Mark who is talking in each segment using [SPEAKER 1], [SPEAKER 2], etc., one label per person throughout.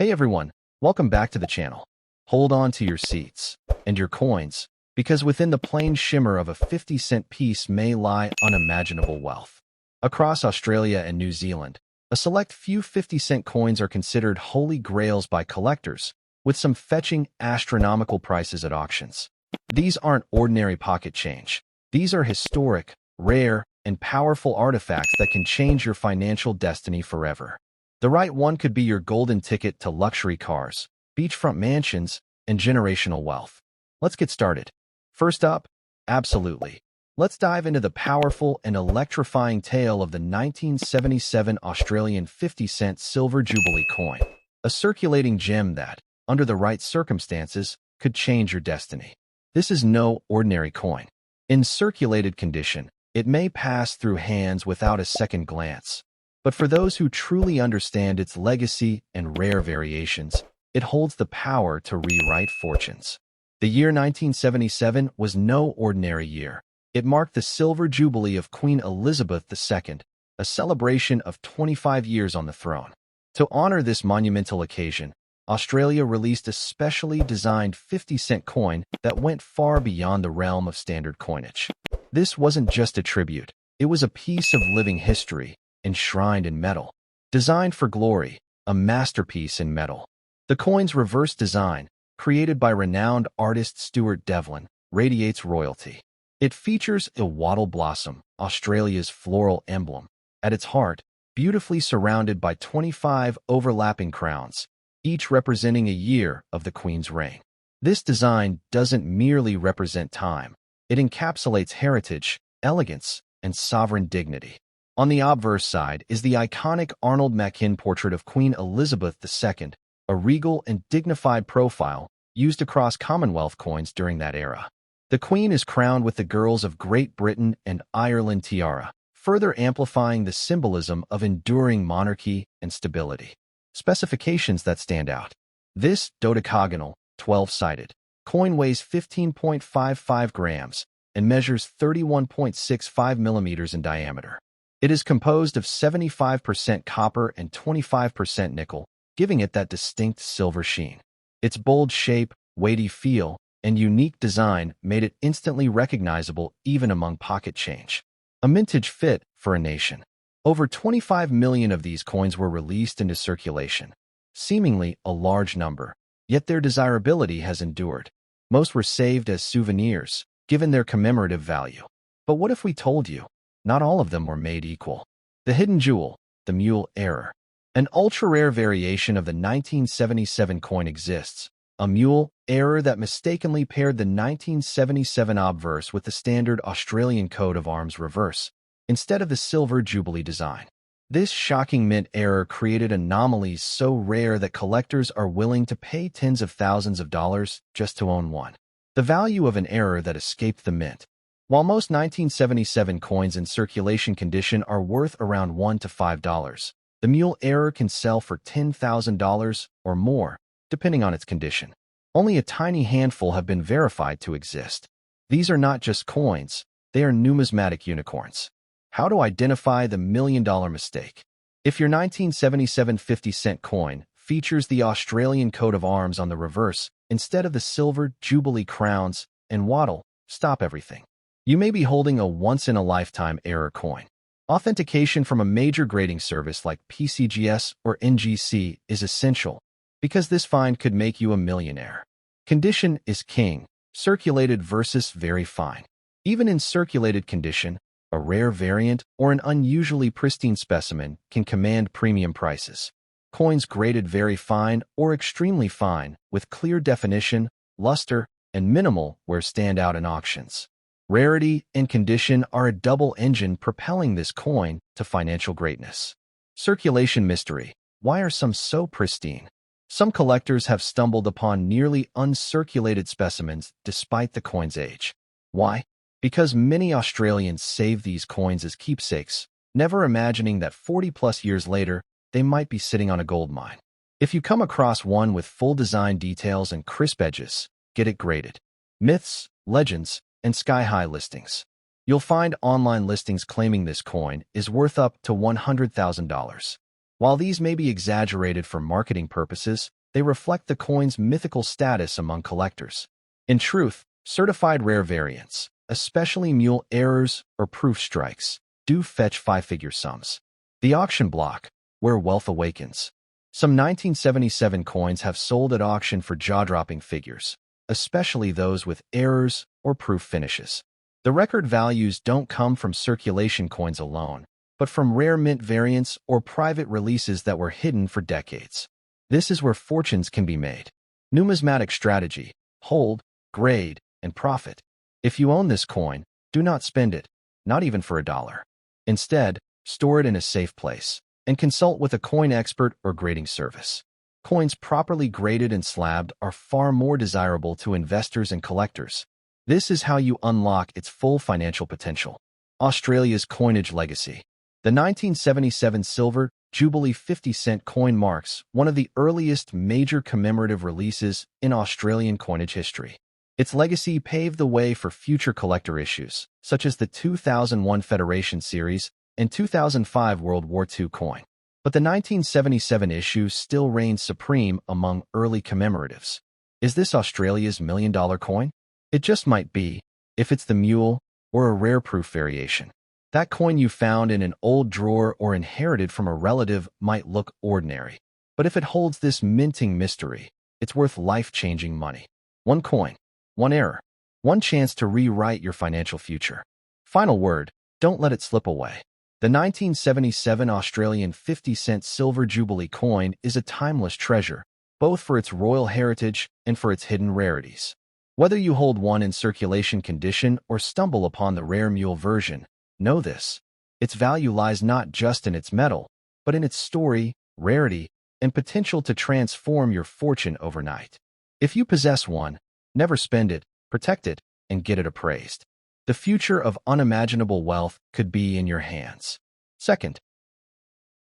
[SPEAKER 1] Hey everyone, welcome back to the channel. Hold on to your seats and your coins, because within the plain shimmer of a 50-cent piece may lie unimaginable wealth. Across Australia and New Zealand, a select few 50-cent coins are considered holy grails by collectors, with some fetching astronomical prices at auctions. These aren't ordinary pocket change. These are historic, rare, and powerful artifacts that can change your financial destiny forever. The right one could be your golden ticket to luxury cars, beachfront mansions, and generational wealth. Let's get started. First up, absolutely. Let's dive into the powerful and electrifying tale of the 1977 Australian 50-cent silver jubilee coin, a circulating gem that, under the right circumstances, could change your destiny. This is no ordinary coin. In circulated condition, it may pass through hands without a second glance. But for those who truly understand its legacy and rare variations, it holds the power to rewrite fortunes. The year 1977 was no ordinary year. It marked the silver jubilee of Queen Elizabeth II, a celebration of 25 years on the throne. To honor this monumental occasion, Australia released a specially designed 50-cent coin that went far beyond the realm of standard coinage. This wasn't just a tribute. It was a piece of living history, enshrined in metal. Designed for glory, a masterpiece in metal. The coin's reverse design, created by renowned artist Stuart Devlin, radiates royalty. It features a wattle blossom, Australia's floral emblem, at its heart, beautifully surrounded by 25 overlapping crowns, each representing a year of the Queen's reign. This design doesn't merely represent time. It encapsulates heritage, elegance, and sovereign dignity. On the obverse side is the iconic Arnold Machin portrait of Queen Elizabeth II, a regal and dignified profile used across Commonwealth coins during that era. The Queen is crowned with the Girls of Great Britain and Ireland tiara, further amplifying the symbolism of enduring monarchy and stability. Specifications that stand out. This dodecagonal, 12-sided, coin weighs 15.55 grams and measures 31.65 millimeters in diameter. It is composed of 75% copper and 25% nickel, giving it that distinct silver sheen. Its bold shape, weighty feel, and unique design made it instantly recognizable even among pocket change. A mintage fit for a nation. Over 25 million of these coins were released into circulation, seemingly a large number, yet their desirability has endured. Most were saved as souvenirs, given their commemorative value. But what if we told you? Not all of them were made equal. The hidden jewel, the millionaire. An ultra-rare variation of the 1977 coin exists, a millionaire that mistakenly paired the 1977 obverse with the standard Australian coat of arms reverse, instead of the silver jubilee design. This shocking mint error created anomalies so rare that collectors are willing to pay tens of thousands of dollars just to own one. The value of an error that escaped the mint. While most 1977 coins in circulation condition are worth around $1 to $5, the mule error can sell for $10,000 or more, depending on its condition. Only a tiny handful have been verified to exist. These are not just coins, they are numismatic unicorns. How to identify the million-dollar mistake? If your 1977 50-cent coin features the Australian coat of arms on the reverse instead of the silver jubilee crowns and wattle, stop everything. You may be holding a once-in-a-lifetime error coin. Authentication from a major grading service like PCGS or NGC is essential, because this find could make you a millionaire. Condition is king, circulated versus very fine. Even in circulated condition, a rare variant or an unusually pristine specimen can command premium prices. Coins graded very fine or extremely fine, with clear definition, luster, and minimal wear stand out in auctions. Rarity and condition are a double engine propelling this coin to financial greatness. Circulation mystery. Why are some so pristine? Some collectors have stumbled upon nearly uncirculated specimens despite the coin's age. Why? Because many Australians save these coins as keepsakes, never imagining that 40-plus years later, they might be sitting on a gold mine. If you come across one with full design details and crisp edges, get it graded. Myths, legends, and sky-high listings. You'll find online listings claiming this coin is worth up to $100,000. While these may be exaggerated for marketing purposes, they reflect the coin's mythical status among collectors. In truth, certified rare variants, especially mule errors or proof strikes, do fetch five-figure sums. The auction block, where wealth awakens. Some 1977 coins have sold at auction for jaw-dropping figures, especially those with errors or proof finishes. The record values don't come from circulation coins alone, but from rare mint variants or private releases that were hidden for decades. This is where fortunes can be made. Numismatic strategy: hold, grade, and profit. If you own this coin, do not spend it, not even for $1. Instead, store it in a safe place and consult with a coin expert or grading service. Coins properly graded and slabbed are far more desirable to investors and collectors. This is how you unlock its full financial potential. Australia's coinage legacy. The 1977 silver Jubilee 50-cent coin marks one of the earliest major commemorative releases in Australian coinage history. Its legacy paved the way for future collector issues, such as the 2001 Federation Series and 2005 World War II coin. But the 1977 issue still reigns supreme among early commemoratives. Is this Australia's million-dollar coin? It just might be, if it's the mule or a rare proof variation. That coin you found in an old drawer or inherited from a relative might look ordinary. But if it holds this minting mystery, it's worth life-changing money. One coin, one error, one chance to rewrite your financial future. Final word, don't let it slip away. The 1977 Australian 50-cent silver Jubilee coin is a timeless treasure, both for its royal heritage and for its hidden rarities. Whether you hold one in circulation condition or stumble upon the rare mule version, know this: its value lies not just in its metal, but in its story, rarity, and potential to transform your fortune overnight. If you possess one, never spend it, protect it, and get it appraised. The future of unimaginable wealth could be in your hands. Second,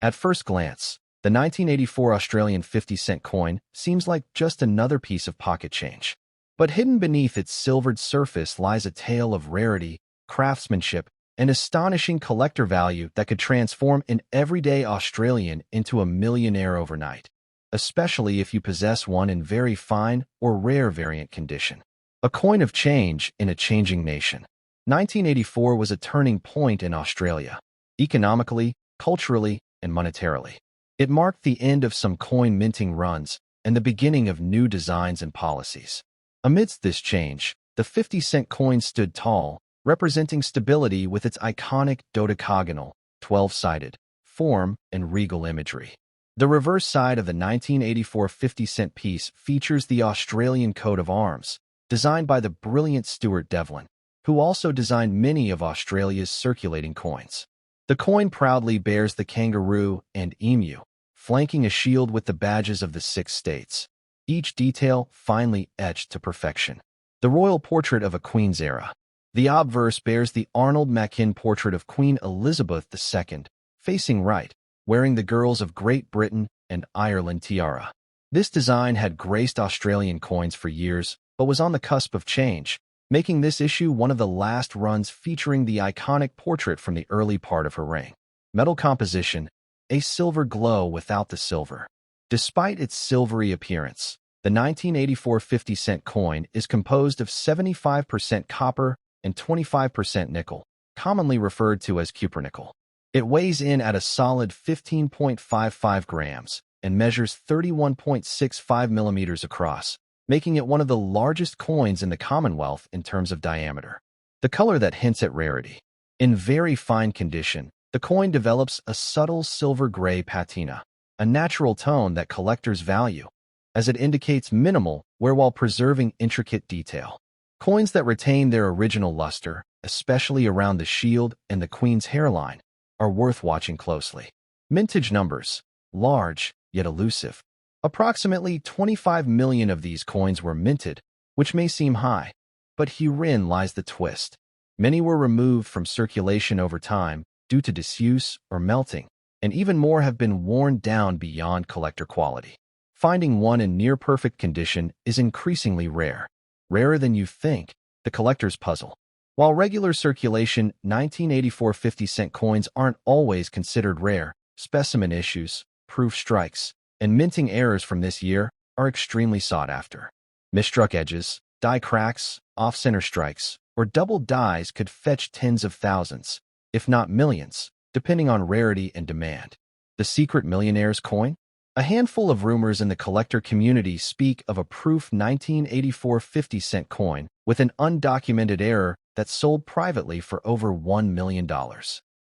[SPEAKER 1] at first glance, the 1984 Australian 50-cent coin seems like just another piece of pocket change. But hidden beneath its silvered surface lies a tale of rarity, craftsmanship, and astonishing collector value that could transform an everyday Australian into a millionaire overnight, especially if you possess one in very fine or rare variant condition. A coin of change in a changing nation. 1984 was a turning point in Australia, economically, culturally, and monetarily. It marked the end of some coin minting runs and the beginning of new designs and policies. Amidst this change, the 50-cent coin stood tall, representing stability with its iconic dodecagonal, 12-sided form and regal imagery. The reverse side of the 1984 50-cent piece features the Australian coat of arms, designed by the brilliant Stuart Devlin, who also designed many of Australia's circulating coins. The coin proudly bears the kangaroo and emu, flanking a shield with the badges of the 6 states, each detail finely etched to perfection. The royal portrait of a queen's era. The obverse bears the Arnold Machin portrait of Queen Elizabeth II, facing right, wearing the Girls of Great Britain and Ireland tiara. This design had graced Australian coins for years, but was on the cusp of change, making this issue one of the last runs featuring the iconic portrait from the early part of her reign. Metal composition: a silver glow without the silver. Despite its silvery appearance, the 1984 50-cent coin is composed of 75% copper and 25% nickel, commonly referred to as cupronickel. It weighs in at a solid 15.55 grams and measures 31.65 millimeters across, making it one of the largest coins in the Commonwealth in terms of diameter. The color that hints at rarity. In very fine condition, the coin develops a subtle silver-gray patina, a natural tone that collectors value, as it indicates minimal wear while preserving intricate detail. Coins that retain their original luster, especially around the shield and the queen's hairline, are worth watching closely. Mintage numbers: large, yet elusive. Approximately 25 million of these coins were minted, which may seem high, but herein lies the twist. Many were removed from circulation over time due to disuse or melting, and even more have been worn down beyond collector quality. Finding one in near-perfect condition is increasingly rare. Rarer than you think, the collector's puzzle. While regular circulation 1984 50-cent coins aren't always considered rare, specimen issues, proof strikes, and minting errors from this year are extremely sought after. Misstruck edges, die cracks, off-center strikes, or double dies could fetch tens of thousands, if not millions, depending on rarity and demand. The secret millionaire's coin? A handful of rumors in the collector community speak of a proof 1984 50-cent coin with an undocumented error that sold privately for over $1 million.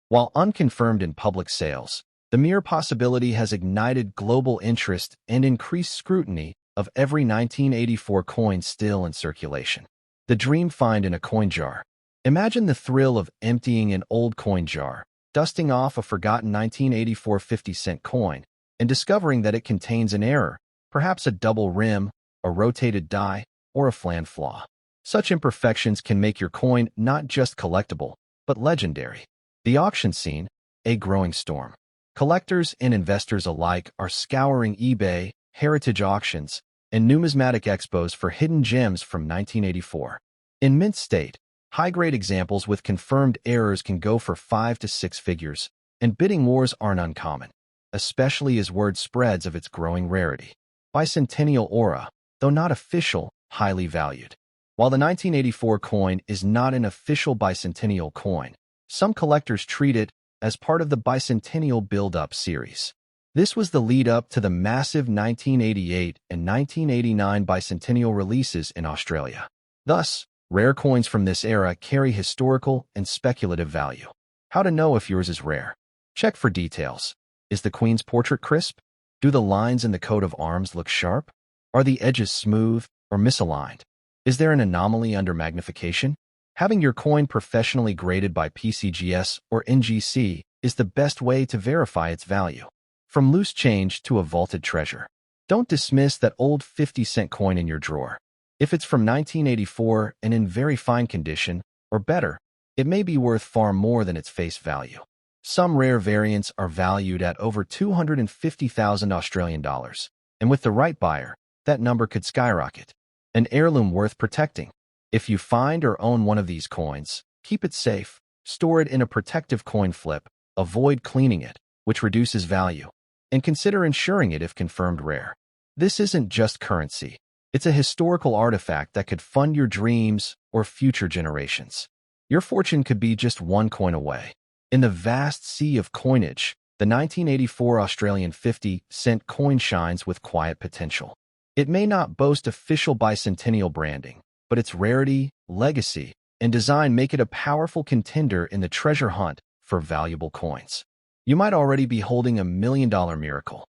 [SPEAKER 1] While unconfirmed in public sales, the mere possibility has ignited global interest and increased scrutiny of every 1984 coin still in circulation. The dream find in a coin jar. Imagine the thrill of emptying an old coin jar, dusting off a forgotten 1984 50-cent coin, and discovering that it contains an error, perhaps a double rim, a rotated die, or a flanned flaw. Such imperfections can make your coin not just collectible, but legendary. The auction scene, a growing storm. Collectors and investors alike are scouring eBay, heritage auctions, and numismatic expos for hidden gems from 1984. In mint state, high-grade examples with confirmed errors can go for 5 to 6 figures, and bidding wars aren't uncommon, especially as word spreads of its growing rarity. Bicentennial aura, though not official, highly valued. While the 1984 coin is not an official bicentennial coin, some collectors treat it as part of the bicentennial build-up series. This was the lead-up to the massive 1988 and 1989 bicentennial releases in Australia. Thus, rare coins from this era carry historical and speculative value. How to know if yours is rare? Check for details. Is the Queen's portrait crisp? Do the lines in the coat of arms look sharp? Are the edges smooth or misaligned? Is there an anomaly under magnification? Having your coin professionally graded by PCGS or NGC is the best way to verify its value. From loose change to a vaulted treasure. Don't dismiss that old 50-cent coin in your drawer. If it's from 1984 and in very fine condition, or better, it may be worth far more than its face value. Some rare variants are valued at over 250,000 Australian dollars, and with the right buyer, that number could skyrocket. An heirloom worth protecting. If you find or own one of these coins, keep it safe, store it in a protective coin flip, avoid cleaning it, which reduces value, and consider insuring it if confirmed rare. This isn't just currency. It's a historical artifact that could fund your dreams or future generations. Your fortune could be just one coin away. In the vast sea of coinage, the 1984 Australian 50-cent coin shines with quiet potential. It may not boast official bicentennial branding, but its rarity, legacy, and design make it a powerful contender in the treasure hunt for valuable coins. You might already be holding a $1 million miracle.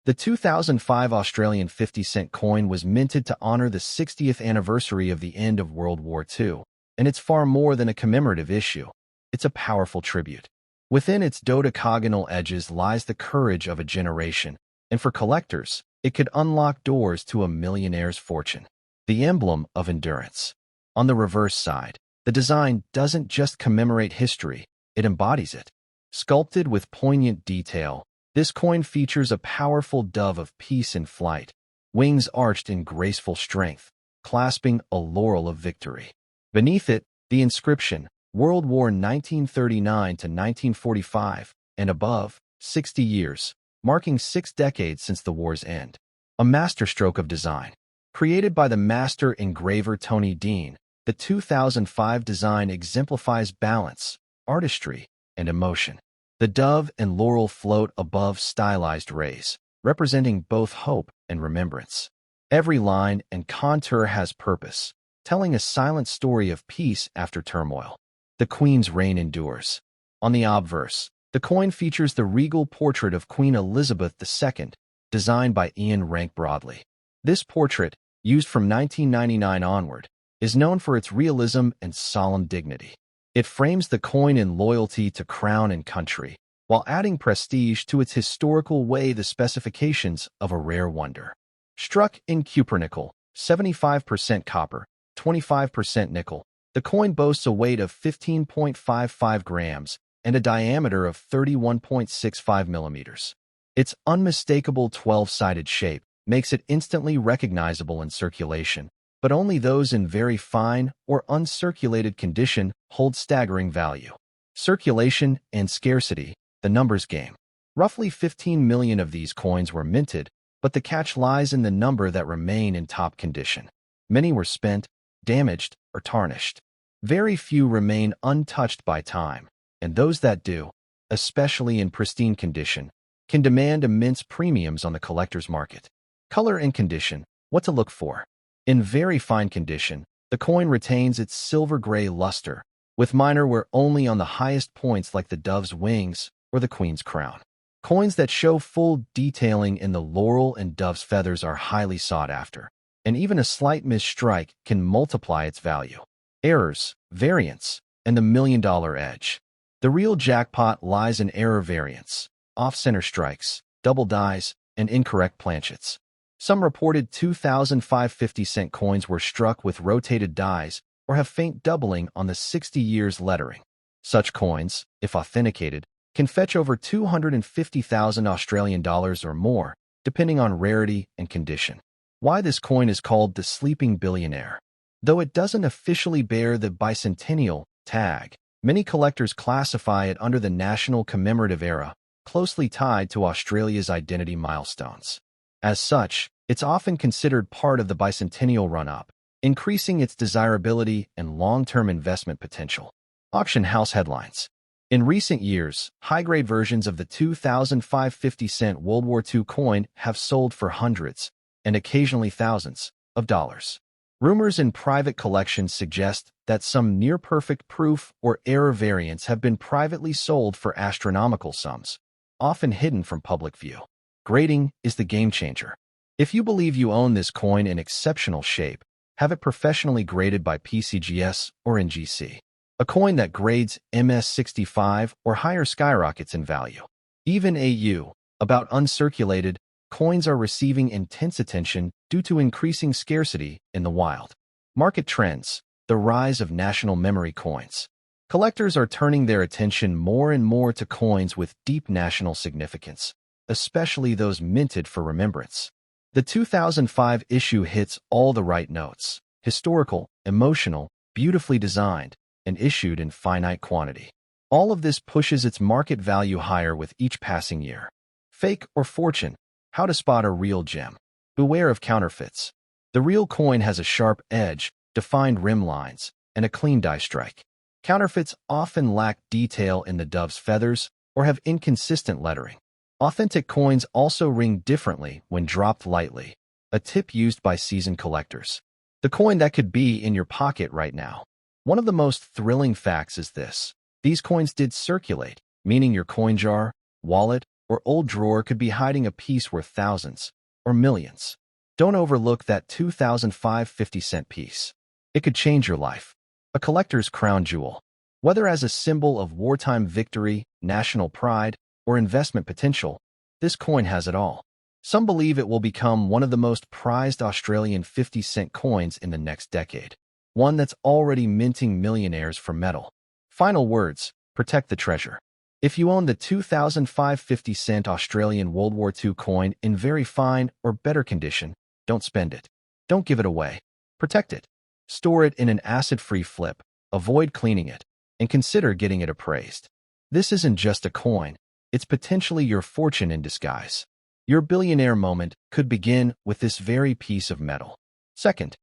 [SPEAKER 1] The 2005 Australian 50-cent coin was minted to honor the 60th anniversary of the end of World War II, and it's far more than a commemorative issue. It's a powerful tribute. Within its dodecagonal edges lies the courage of a generation, and for collectors, it could unlock doors to a millionaire's fortune. The emblem of endurance. On the reverse side, the design doesn't just commemorate history, it embodies it. Sculpted with poignant detail, this coin features a powerful dove of peace in flight, wings arched in graceful strength, clasping a laurel of victory. Beneath it, the inscription, World War 1939 to 1945, and above, 60 years, marking 6 decades since the war's end. A masterstroke of design. Created by the master engraver Tony Dean, the 2005 design exemplifies balance, artistry, and emotion. The dove and laurel float above stylized rays, representing both hope and remembrance. Every line and contour has purpose, telling a silent story of peace after turmoil. The Queen's reign endures. On the obverse, the coin features the regal portrait of Queen Elizabeth II, designed by Ian Rank Broadley. This portrait, used from 1999 onward, is known for its realism and solemn dignity. It frames the coin in loyalty to crown and country, while adding prestige to its historical way the specifications of a rare wonder. Struck in cupronickel, 75% copper, 25% nickel, the coin boasts a weight of 15.55 grams and a diameter of 31.65 millimeters. Its unmistakable 12-sided shape makes it instantly recognizable in circulation, but only those in very fine or uncirculated condition hold staggering value. Circulation and scarcity, the numbers game. Roughly 15 million of these coins were minted, but the catch lies in the number that remain in top condition. Many were spent, damaged, or tarnished. Very few remain untouched by time, and those that do, especially in pristine condition, can demand immense premiums on the collector's market. Color and condition, what to look for. In very fine condition, the coin retains its silver-gray luster, with minor wear only on the highest points like the dove's wings or the queen's crown. Coins that show full detailing in the laurel and dove's feathers are highly sought after, and even a slight misstrike can multiply its value. Errors, variants, and the million-dollar edge. The real jackpot lies in error variants, off-center strikes, double dies, and incorrect planchets. Some reported 2,550-cent coins were struck with rotated dies or have faint doubling on the 60 years lettering. Such coins, if authenticated, can fetch over 250,000 Australian dollars or more, depending on rarity and condition. Why this coin is called the sleeping billionaire. Though it doesn't officially bear the bicentennial tag, many collectors classify it under the national commemorative era, closely tied to Australia's identity milestones. As such, it's often considered part of the bicentennial run-up, increasing its desirability and long-term investment potential. Auction house headlines. In recent years, high-grade versions of the 2,550-cent World War II coin have sold for hundreds, and occasionally thousands, of dollars. Rumors in private collections suggest that some near-perfect proof or error variants have been privately sold for astronomical sums, often hidden from public view. Grading is the game changer. If you believe you own this coin in exceptional shape, have it professionally graded by PCGS or NGC. A coin that grades MS65 or higher skyrockets in value. Even AU, about uncirculated, coins are receiving intense attention due to increasing scarcity in the wild. Market trends, the rise of national memory coins. Collectors are turning their attention more and more to coins with deep national significance, especially those minted for remembrance. The 2005 issue hits all the right notes: historical, emotional, beautifully designed, and issued in finite quantity. All of this pushes its market value higher with each passing year. Fake or fortune, how to spot a real gem. Beware of counterfeits. The real coin has a sharp edge, defined rim lines, and a clean die strike. Counterfeits often lack detail in the dove's feathers or have inconsistent lettering. Authentic coins also ring differently when dropped lightly, a tip used by seasoned collectors. The coin that could be in your pocket right now. One of the most thrilling facts is this: these coins did circulate, meaning your coin jar, wallet, or old drawer could be hiding a piece worth thousands or millions. Don't overlook that 2,550-cent piece. It could change your life. A collector's crown jewel. Whether as a symbol of wartime victory, national pride, or investment potential, this coin has it all. Some believe it will become one of the most prized Australian 50-cent coins in the next decade. One that's already minting millionaires for metal. Final words, protect the treasure. If you own the 2,550-cent Australian World War II coin in very fine or better condition, don't spend it. Don't give it away. Protect it. Store it in an acid-free flip, avoid cleaning it, and consider getting it appraised. This isn't just a coin, it's potentially your fortune in disguise. Your billionaire moment could begin with this very piece of metal. Second,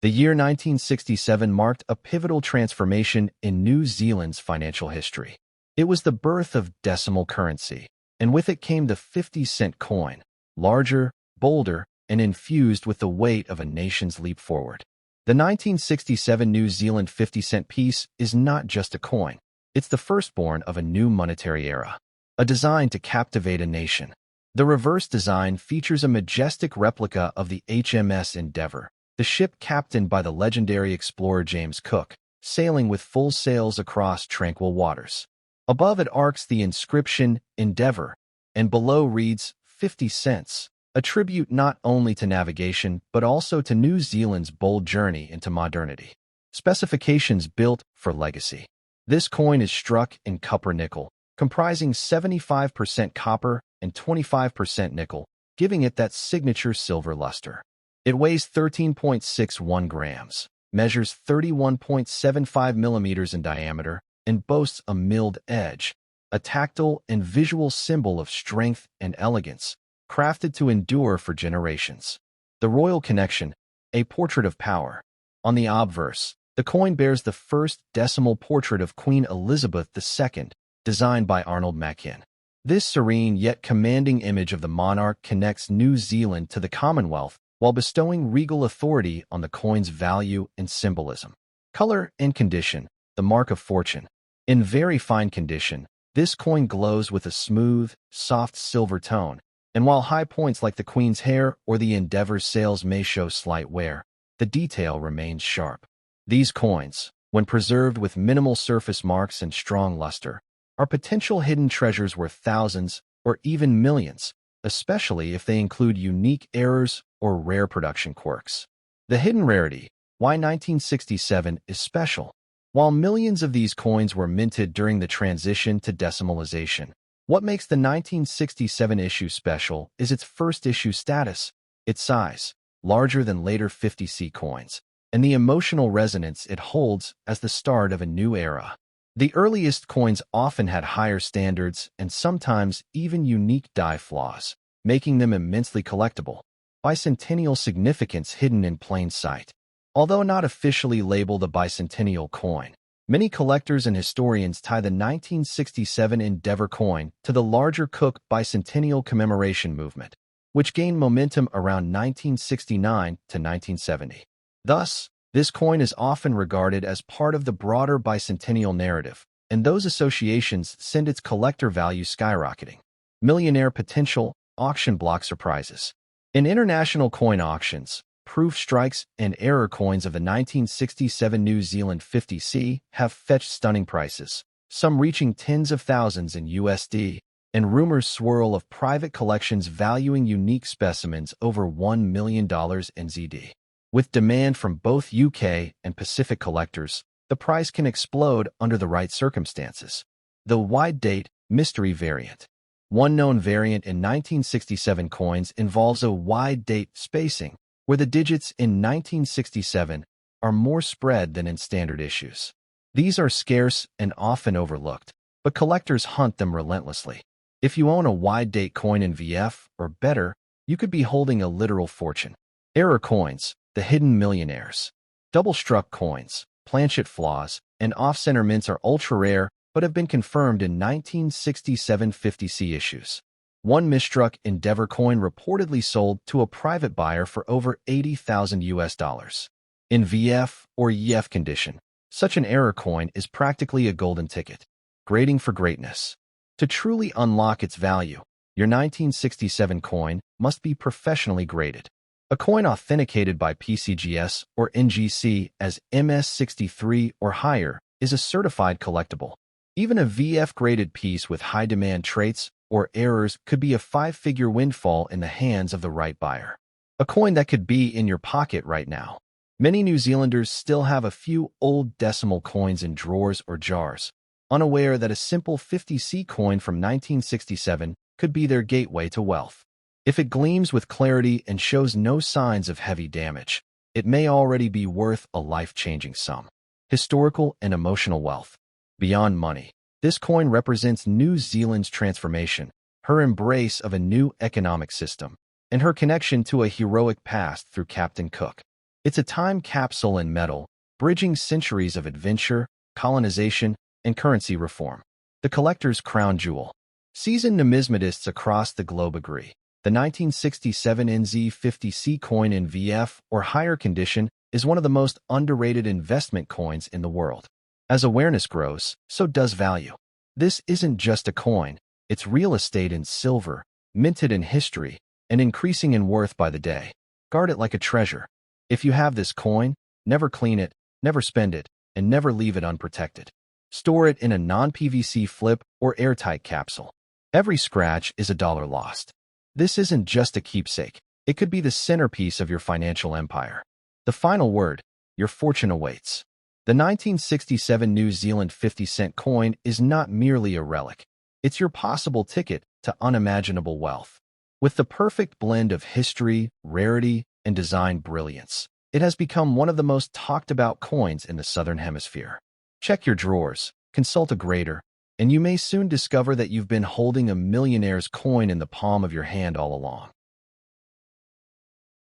[SPEAKER 1] the year 1967 marked a pivotal transformation in New Zealand's financial history. It was the birth of decimal currency, and with it came the 50-cent coin, larger, bolder, and infused with the weight of a nation's leap forward. The 1967 New Zealand 50-cent piece is not just a coin. It's the firstborn of a new monetary era, a design to captivate a nation. The reverse design features a majestic replica of the HMS Endeavour, the ship captained by the legendary explorer James Cook, sailing with full sails across tranquil waters. Above it arcs the inscription Endeavour, and below reads 50 cents, a tribute not only to navigation but also to New Zealand's bold journey into modernity. Specifications built for legacy. This coin is struck in copper nickel, comprising 75% copper and 25% nickel, giving it that signature silver luster. It weighs 13.61 grams, measures 31.75 millimeters in diameter, and boasts a milled edge, a tactile and visual symbol of strength and elegance, crafted to endure for generations. The Royal Connection, a portrait of power. On the obverse, the coin bears the first decimal portrait of Queen Elizabeth II, designed by Arnold Machin. This serene yet commanding image of the monarch connects New Zealand to the Commonwealth while bestowing regal authority on the coin's value and symbolism. Color and condition, the mark of fortune. In very fine condition, this coin glows with a smooth, soft silver tone, and while high points like the Queen's hair or the Endeavour's sails may show slight wear, the detail remains sharp. These coins, when preserved with minimal surface marks and strong luster, are potential hidden treasures worth thousands or even millions, especially if they include unique errors or rare production quirks. The hidden rarity, why 1967 is special. While millions of these coins were minted during the transition to decimalization, what makes the 1967 issue special is its first-issue status, its size, larger than later 50C coins, and the emotional resonance it holds as the start of a new era. The earliest coins often had higher standards and sometimes even unique die flaws, making them immensely collectible. Bicentennial significance hidden in plain sight. Although not officially labeled a bicentennial coin, many collectors and historians tie the 1967 Endeavour coin to the larger Cook bicentennial commemoration movement, which gained momentum around 1969 to 1970. Thus, this coin is often regarded as part of the broader bicentennial narrative, and those associations send its collector value skyrocketing. Millionaire potential, auction block surprises. In international coin auctions, proof strikes and error coins of the 1967 New Zealand 50C have fetched stunning prices, some reaching tens of thousands in USD, and rumors swirl of private collections valuing unique specimens over $1 million NZD. With demand from both UK and Pacific collectors, the price can explode under the right circumstances. The wide date mystery variant. One known variant in 1967 coins involves a wide date spacing, where the digits in 1967 are more spread than in standard issues. These are scarce and often overlooked, but collectors hunt them relentlessly. If you own a wide date coin in VF or better, you could be holding a literal fortune. Error coins, the hidden millionaires. Double-struck coins, planchet flaws, and off-center mints are ultra-rare but have been confirmed in 1967 50C issues. One misstruck Endeavour coin reportedly sold to a private buyer for over 80,000 US dollars. In VF or EF condition, such an error coin is practically a golden ticket. Grading for greatness. To truly unlock its value, your 1967 coin must be professionally graded. A coin authenticated by PCGS or NGC as MS63 or higher is a certified collectible. Even a VF-graded piece with high-demand traits or errors could be a five-figure windfall in the hands of the right buyer. A coin that could be in your pocket right now. Many New Zealanders still have a few old decimal coins in drawers or jars, unaware that a simple 50C coin from 1967 could be their gateway to wealth. If it gleams with clarity and shows no signs of heavy damage, it may already be worth a life-changing sum. Historical and emotional wealth. Beyond money, this coin represents New Zealand's transformation, her embrace of a new economic system, and her connection to a heroic past through Captain Cook. It's a time capsule in metal, bridging centuries of adventure, colonization, and currency reform. The collector's crown jewel. Seasoned numismatists across the globe agree. The 1967 NZ50C coin in VF or higher condition is one of the most underrated investment coins in the world. As awareness grows, so does value. This isn't just a coin, it's real estate in silver, minted in history, and increasing in worth by the day. Guard it like a treasure. If you have this coin, never clean it, never spend it, and never leave it unprotected. Store it in a non-PVC flip or airtight capsule. Every scratch is $1 lost. This isn't just a keepsake. It could be the centerpiece of your financial empire. The final word, your fortune awaits. The 1967 New Zealand 50-cent coin is not merely a relic. It's your possible ticket to unimaginable wealth. With the perfect blend of history, rarity, and design brilliance, it has become one of the most talked about coins in the Southern Hemisphere. Check your drawers, consult a grader, and you may soon discover that you've been holding a millionaire's coin in the palm of your hand all along.